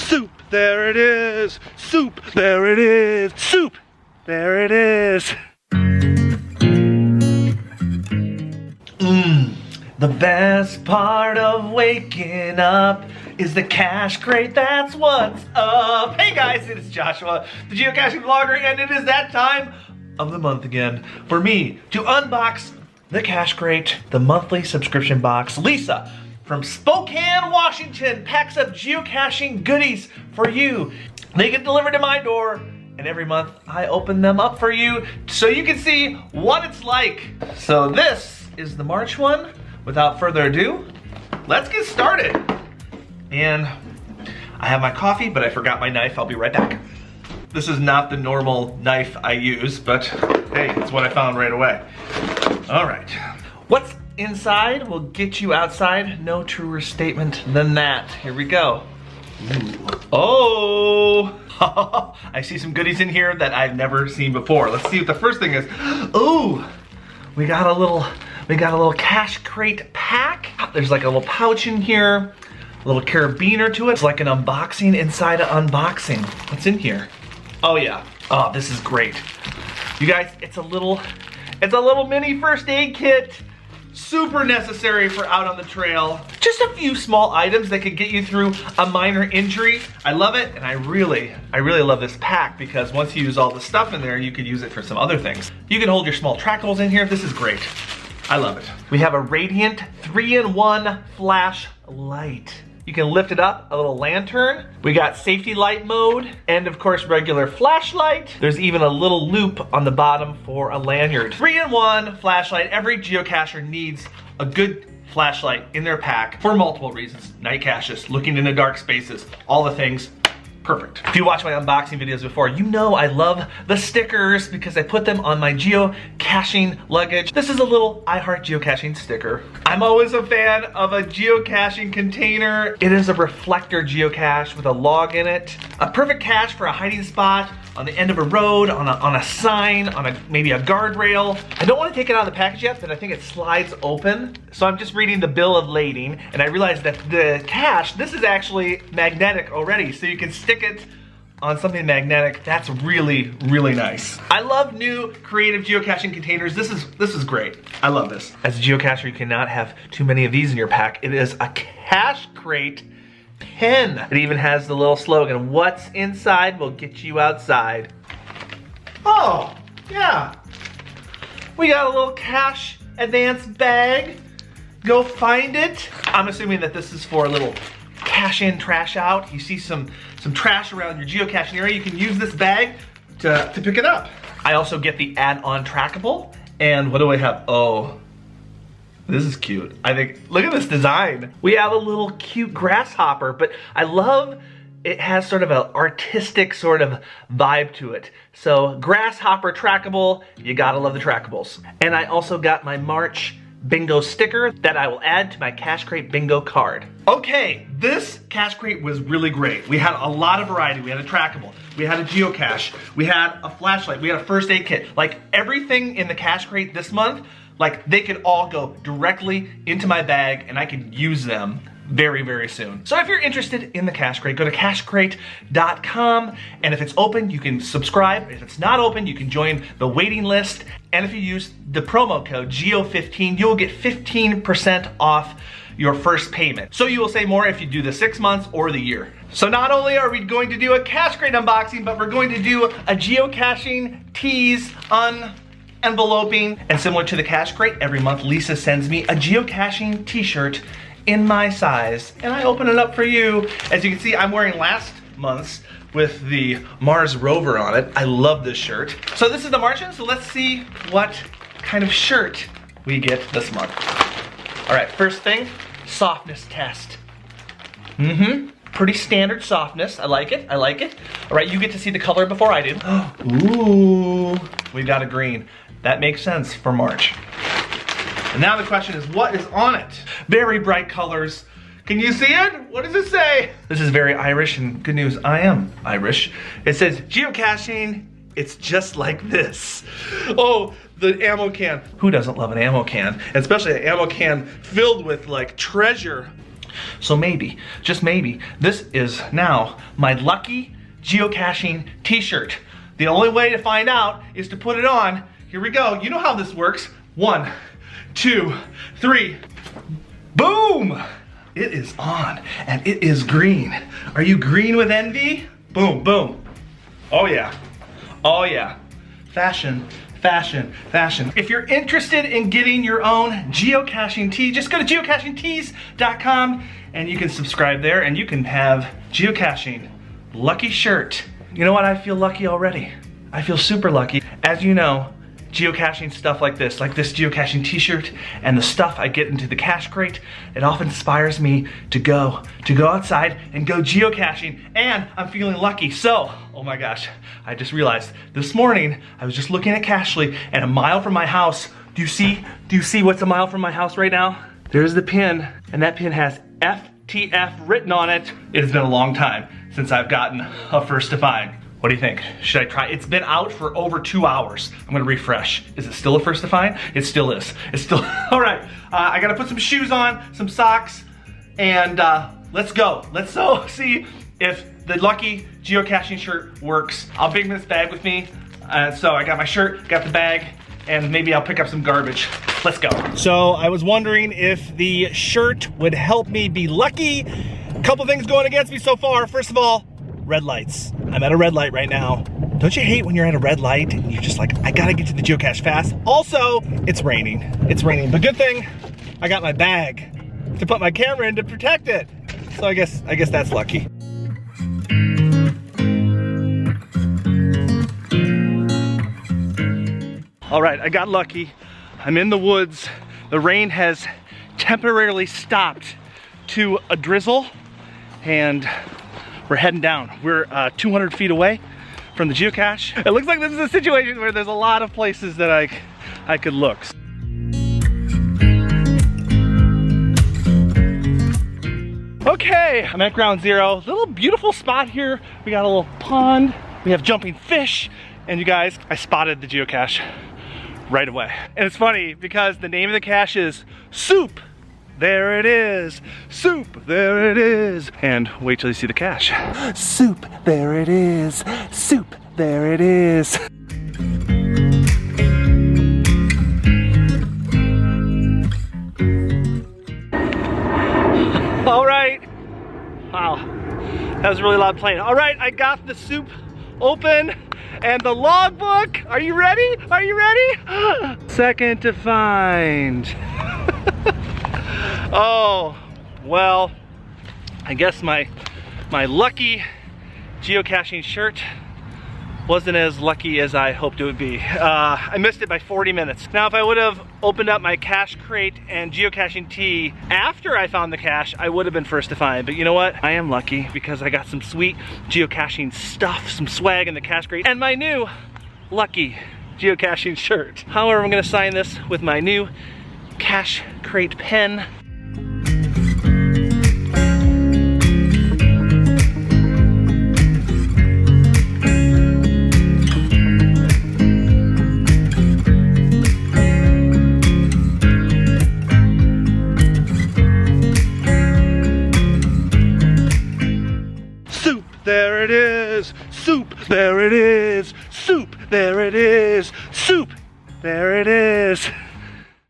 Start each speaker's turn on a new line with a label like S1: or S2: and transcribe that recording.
S1: Soup, there it is. Soup, there it is. Soup, there it is. The best part of waking up is the cache crate, that's what's up. Hey guys, it is Joshua, the geocaching vlogger, and it is that time of the month again for me to unbox the cache crate, the monthly subscription box. Lisa from Spokane, Washington packs up geocaching goodies for you. They get delivered to my door, and every month I open them up for you so you can see what it's like. So this is the March one. Without further ado, let's get started. And I have my coffee, but I forgot my knife. I'll be right back. This is not the normal knife I use, but hey, it's what I found right away. All right. What's inside will get you outside. No truer statement than that. Here we go. Ooh. Oh, I see some goodies in here that I've never seen before. Let's see what the first thing is. Ooh, we got a little cache crate pack. There's like a little pouch in here, a little carabiner to it. It's like an unboxing inside an unboxing. What's in here? Oh yeah, oh, this is great. You guys, it's a little mini first aid kit. Super necessary for out on the trail. Just a few small items that could get you through a minor injury. I love it, and I really love this pack because once you use all the stuff in there, you could use it for some other things. You can hold your small trackables in here. This is great. I love it. We have a Radiant 3-in-1 flashlight. You can lift it up, a little lantern. We got safety light mode, and of course regular flashlight. There's even a little loop on the bottom for a lanyard. 3-in-1 flashlight. Every geocacher needs a good flashlight in their pack for multiple reasons. Night caches, looking into dark spaces, all the things. Perfect. If you watch my unboxing videos before, you know I love the stickers because I put them on my geocaching luggage. This is a little I Heart Geocaching sticker. I'm always a fan of a geocaching container. It is a reflector geocache with a log in it. A perfect cache for a hiding spot on the end of a road, on a sign, on maybe a guardrail. I don't want to take it out of the package yet, but I think it slides open. So I'm just reading the bill of lading, and I realized that the cache, this is actually magnetic already, so you can stick it on something magnetic. That's really nice. I love new creative geocaching containers. This is great. I love this. As a geocacher, you cannot have too many of these in your pack. It is a cache crate pen. It even has the little slogan, what's inside will get you outside. Oh, yeah. We got a little cache advance bag. Go find it. I'm assuming that this is for a little cash in, trash out. You see some trash around your geocaching area, you can use this bag to pick it up. I also get the add-on trackable. And what do I have? Oh, this is cute. I think, look at this design. We have a little cute grasshopper, but I love it has sort of an artistic sort of vibe to it. So grasshopper trackable, you gotta love the trackables. And I also got my March bingo sticker that I will add to my cache crate bingo card. Okay, this cache crate was really great. We had a lot of variety. We had a trackable, we had a geocache, we had a flashlight, we had a first aid kit. Like everything in the cache crate this month, like they could all go directly into my bag and I could use them very soon. So if you're interested in the cache crate, go to cachecrate.com, and if it's open, you can subscribe. If it's not open, you can join the waiting list. And if you use the promo code GEO15, you'll get 15% off your first payment. So you will save more if you do the 6 months or the year. So not only are we going to do a cache crate unboxing, but we're going to do a geocaching tease enveloping. And similar to the cache crate, every month Lisa sends me a geocaching t-shirt in my size, and I open it up for you. As you can see, I'm wearing last month's with the Mars rover on it. I love this shirt. So this is the March one, so let's see what kind of shirt we get this month. All right, first thing, softness test. Pretty standard softness. I like it. All right, you get to see the color before I do. Ooh, we got a green. That makes sense for March. And now the question is, what is on it? Very bright colors. Can you see it? What does it say? This is very Irish, and good news, I am Irish. It says, geocaching, it's just like this. Oh, the ammo can. Who doesn't love an ammo can? Especially an ammo can filled with like treasure. So maybe, just maybe, this is now my lucky geocaching t-shirt. The only way to find out is to put it on. Here we go. You know how this works. 1, 2, 3. Boom! It is on, and it is green. Are you green with envy? Boom, boom. Oh yeah. Oh yeah. Fashion, fashion, fashion. If you're interested in getting your own geocaching tee, just go to geocachingtees.com and you can subscribe there and you can have geocaching lucky shirt. You know what? I feel lucky already. I feel super lucky. As you know, geocaching stuff like this geocaching t-shirt and the stuff I get into the cache crate, it often inspires me to go outside and go geocaching, and I'm feeling lucky. So, oh my gosh, I just realized this morning I was just looking at Cachely, and a mile from my house, do you see what's a mile from my house right now? There's the pin, and that pin has FTF written on it. It has been a long time since I've gotten a first to find. What do you think? Should I try? It's been out for over 2 hours. I'm gonna refresh. Is it still a first to find? It still is. It's still, all right. I gotta put some shoes on, some socks, and let's go. Let's see if the lucky geocaching shirt works. I'll bring this bag with me. So I got my shirt, got the bag, and maybe I'll pick up some garbage. Let's go. So I was wondering if the shirt would help me be lucky. A couple things going against me so far. First of all, red lights. I'm at a red light right now. Don't you hate when you're at a red light and you're just like, I gotta get to the geocache fast? Also, it's raining. It's raining, but good thing I got my bag to put my camera in to protect it. So I guess that's lucky. All right, I got lucky. I'm in the woods. The rain has temporarily stopped to a drizzle, and we're heading down. We're 200 feet away from the geocache. It looks like this is a situation where there's a lot of places that I could look. Okay, I'm at ground zero. Little beautiful spot here. We got a little pond. We have jumping fish. And you guys, I spotted the geocache right away. And it's funny because the name of the cache is Soup. There it is, soup, there it is. And wait till you see the cache. Soup, there it is, soup, there it is. All right, wow, that was really loud playing. All right, I got the soup open and the logbook. Are you ready? Are you ready? Second to find. Oh, well, I guess my lucky geocaching shirt wasn't as lucky as I hoped it would be. I missed it by 40 minutes. Now, if I would have opened up my cache crate and geocaching tee after I found the cache, I would have been first to find. But you know what? I am lucky because I got some sweet geocaching stuff, some swag in the cache crate, and my new lucky geocaching shirt. However, I'm gonna sign this with my new cache crate pen. Soup, there it is. Soup, there it is. Soup, there it is. Soup, there it is.